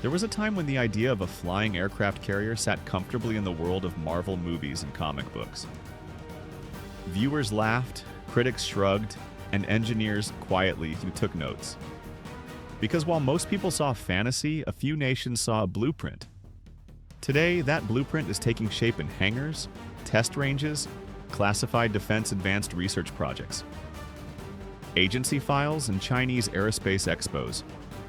There was a time when the idea of a flying aircraft carrier sat comfortably in the world of Marvel movies and comic books. Viewers laughed, critics shrugged, and engineers quietly took notes. Because while most people saw fantasy, a few nations saw a blueprint. Today, that blueprint is taking shape in hangars, test ranges, classified defense advanced research projects, agency files, and Chinese aerospace expos.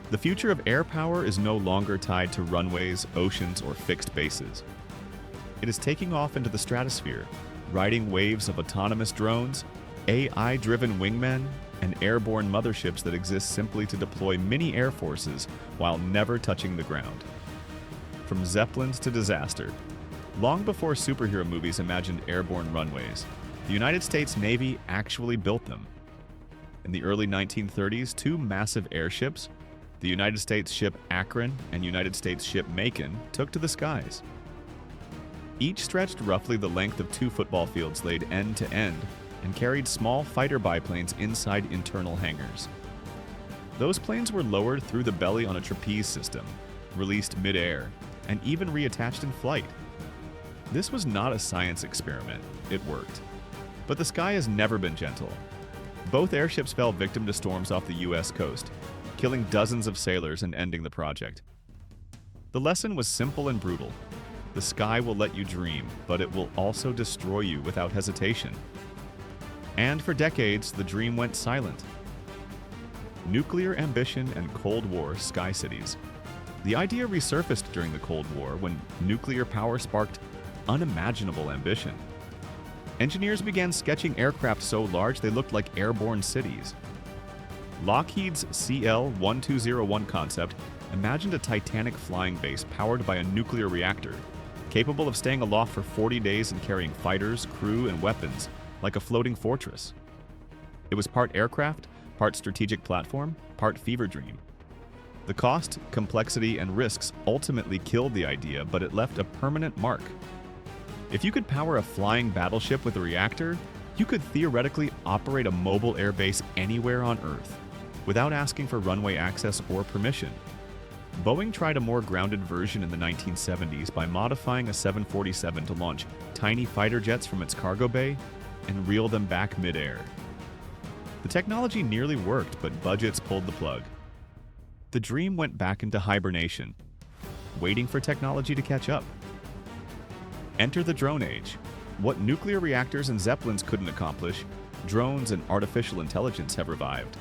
The future of air power is no longer tied to runways, oceans, or fixed bases. It is taking off into the stratosphere, riding waves of autonomous drones, AI-driven wingmen, and airborne motherships that exist simply to deploy mini air forces while never touching the ground. From zeppelins to disaster, long before superhero movies imagined airborne runways, the United States Navy actually built them. In the early 1930s, two massive airships, the United States ship Akron and United States ship Macon, took to the skies. Each stretched roughly the length of two football fields laid end to end and carried small fighter biplanes inside internal hangars. Those planes were lowered through the belly on a trapeze system, released mid-air, and even reattached in flight. This was not a science experiment. It worked. But the sky has never been gentle. Both airships fell victim to storms off the U.S. coast, killing dozens of sailors and ending the project. The lesson was simple and brutal. The sky will let you dream, but it will also destroy you without hesitation. And for decades, the dream went silent. Nuclear ambition and Cold War sky cities. The idea resurfaced during the Cold War when nuclear power sparked unimaginable ambition. Engineers began sketching aircraft so large they looked like airborne cities. Lockheed's CL-1201 concept imagined a titanic flying base powered by a nuclear reactor, capable of staying aloft for 40 days and carrying fighters, crew, and weapons like a floating fortress. It was part aircraft, part strategic platform, part fever dream. The cost, complexity, and risks ultimately killed the idea, but it left a permanent mark. If you could power a flying battleship with a reactor, you could theoretically operate a mobile airbase anywhere on Earth, without asking for runway access or permission. Boeing tried a more grounded version in the 1970s by modifying a 747 to launch tiny fighter jets from its cargo bay and reel them back mid-air. The technology nearly worked, but budgets pulled the plug. The dream went back into hibernation, waiting for technology to catch up. Enter the drone age. What nuclear reactors and zeppelins couldn't accomplish, drones and artificial intelligence have revived.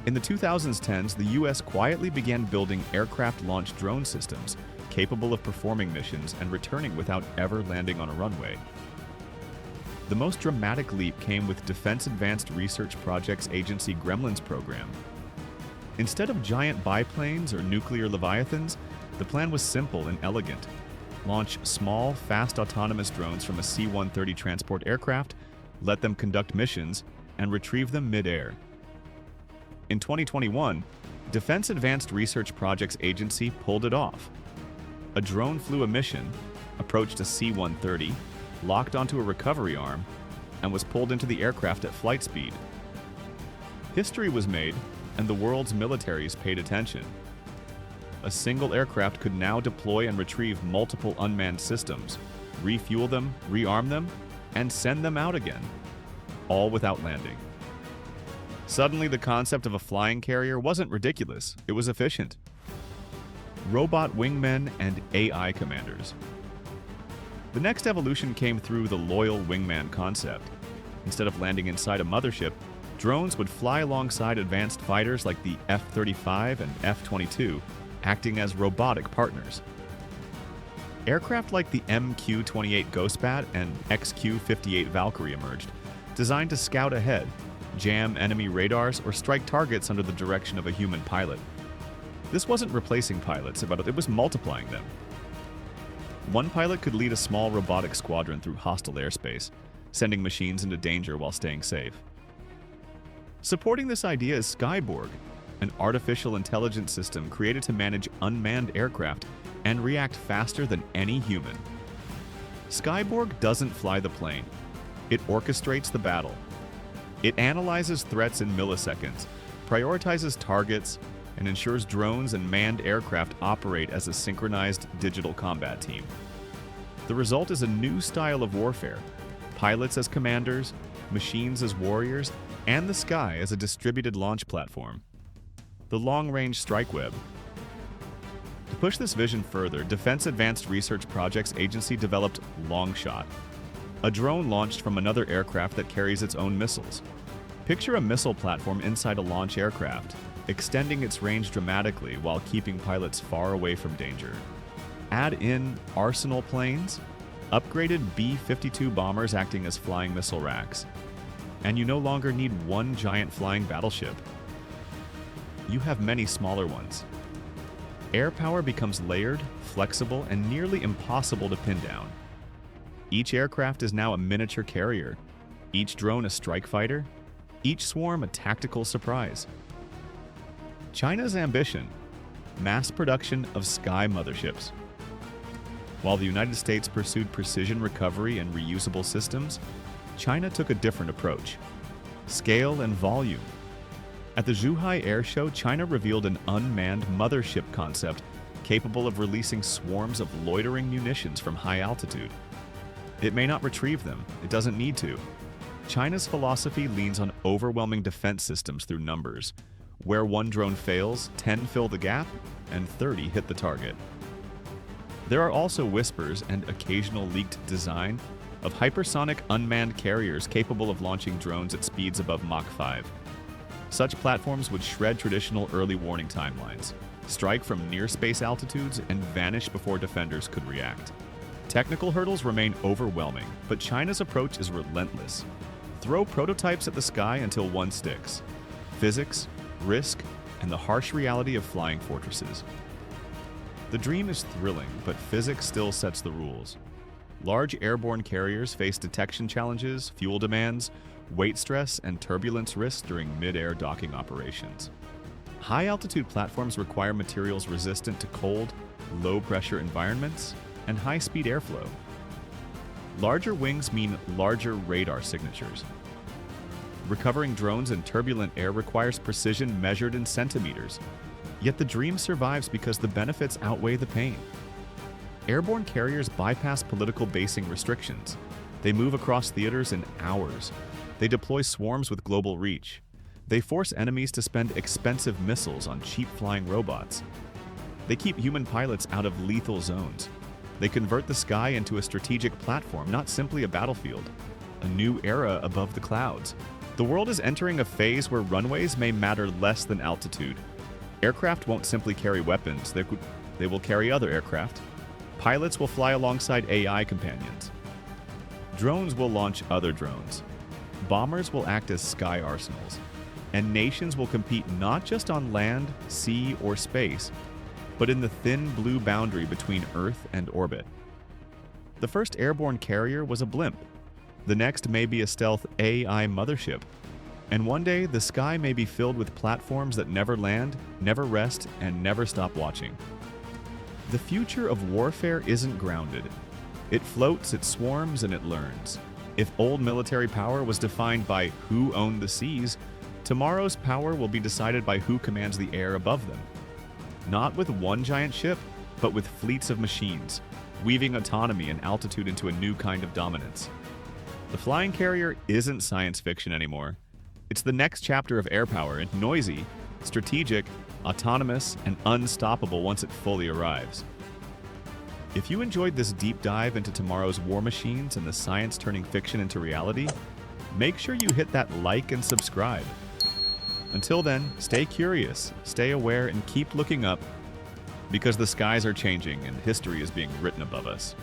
In the 2010s, the US quietly began building aircraft-launched drone systems capable of performing missions and returning without ever landing on a runway. The most dramatic leap came with Defense Advanced Research Projects Agency Gremlins program. Instead of giant biplanes or nuclear leviathans, the plan was simple and elegant. Launch small, fast autonomous drones from a C-130 transport aircraft, let them conduct missions, and retrieve them mid-air. In 2021, Defense Advanced Research Projects Agency pulled it off. A drone flew a mission, approached a C-130, locked onto a recovery arm, and was pulled into the aircraft at flight speed. History was made, and the world's militaries paid attention. A single aircraft could now deploy and retrieve multiple unmanned systems, refuel them, rearm them, and send them out again, all without landing. Suddenly, the concept of a flying carrier wasn't ridiculous, it was efficient. Robot wingmen and AI commanders. The next evolution came through the loyal wingman concept. Instead of landing inside a mothership, drones would fly alongside advanced fighters like the F-35 and F-22, acting as robotic partners. Aircraft like the MQ-28 Ghostbat and XQ-58 Valkyrie emerged, designed to scout ahead, jam enemy radars, or strike targets under the direction of a human pilot. This wasn't replacing pilots, but it was multiplying them. One pilot could lead a small robotic squadron through hostile airspace, sending machines into danger while staying safe. Supporting this idea is Skyborg, an artificial intelligence system created to manage unmanned aircraft and react faster than any human. Skyborg doesn't fly the plane. It orchestrates the battle. It analyzes threats in milliseconds, prioritizes targets, and ensures drones and manned aircraft operate as a synchronized digital combat team. The result is a new style of warfare: pilots as commanders, machines as warriors, and the sky as a distributed launch platform. The Long-Range Strike Web. To push this vision further, Defense Advanced Research Projects Agency developed Longshot, a drone launched from another aircraft that carries its own missiles. Picture a missile platform inside a launch aircraft, extending its range dramatically while keeping pilots far away from danger. Add in Arsenal planes, upgraded B-52 bombers acting as flying missile racks, and you no longer need one giant flying battleship. You have many smaller ones. Air power becomes layered, flexible, and nearly impossible to pin down. Each aircraft is now a miniature carrier, each drone a strike fighter, each swarm a tactical surprise. China's ambition: mass production of sky motherships. While the United States pursued precision recovery and reusable systems, China took a different approach: scale and volume. At the Zhuhai Air Show, China revealed an unmanned mothership concept capable of releasing swarms of loitering munitions from high altitude. It may not retrieve them, it doesn't need to. China's philosophy leans on overwhelming defense systems through numbers. Where one drone fails, 10 fill the gap, and 30 hit the target. There are also whispers and occasional leaked design of hypersonic unmanned carriers capable of launching drones at speeds above Mach 5. Such platforms would shred traditional early warning timelines, strike from near space altitudes, and vanish before defenders could react. Technical hurdles remain overwhelming, but China's approach is relentless. Throw prototypes at the sky until one sticks. Physics, risk, and the harsh reality of flying fortresses. The dream is thrilling, but physics still sets the rules. Large airborne carriers face detection challenges, fuel demands, weight stress, and turbulence risks during mid-air docking operations. High-altitude platforms require materials resistant to cold, low-pressure environments and high-speed airflow. Larger wings mean larger radar signatures. Recovering drones in turbulent air requires precision measured in centimeters. Yet the dream survives because the benefits outweigh the pain. Airborne carriers bypass political basing restrictions. They move across theaters in hours. They deploy swarms with global reach. They force enemies to spend expensive missiles on cheap flying robots. They keep human pilots out of lethal zones. They convert the sky into a strategic platform, not simply a battlefield. A new era above the clouds. The world is entering a phase where runways may matter less than altitude. Aircraft won't simply carry weapons, they will carry other aircraft. Pilots will fly alongside AI companions. Drones will launch other drones. Bombers will act as sky arsenals. And nations will compete not just on land, sea, or space, but in the thin blue boundary between Earth and orbit. The first airborne carrier was a blimp. The next may be a stealth AI mothership. And one day, the sky may be filled with platforms that never land, never rest, and never stop watching. The future of warfare isn't grounded. It floats, it swarms, and it learns. If old military power was defined by who owned the seas, tomorrow's power will be decided by who commands the air above them. Not with one giant ship, but with fleets of machines, weaving autonomy and altitude into a new kind of dominance. The flying carrier isn't science fiction anymore. It's the next chapter of air power, and noisy, strategic, autonomous, and unstoppable once it fully arrives. If you enjoyed this deep dive into tomorrow's war machines and the science turning fiction into reality, make sure you hit that like and subscribe. Until then, stay curious, stay aware, and keep looking up, because the skies are changing and history is being written above us.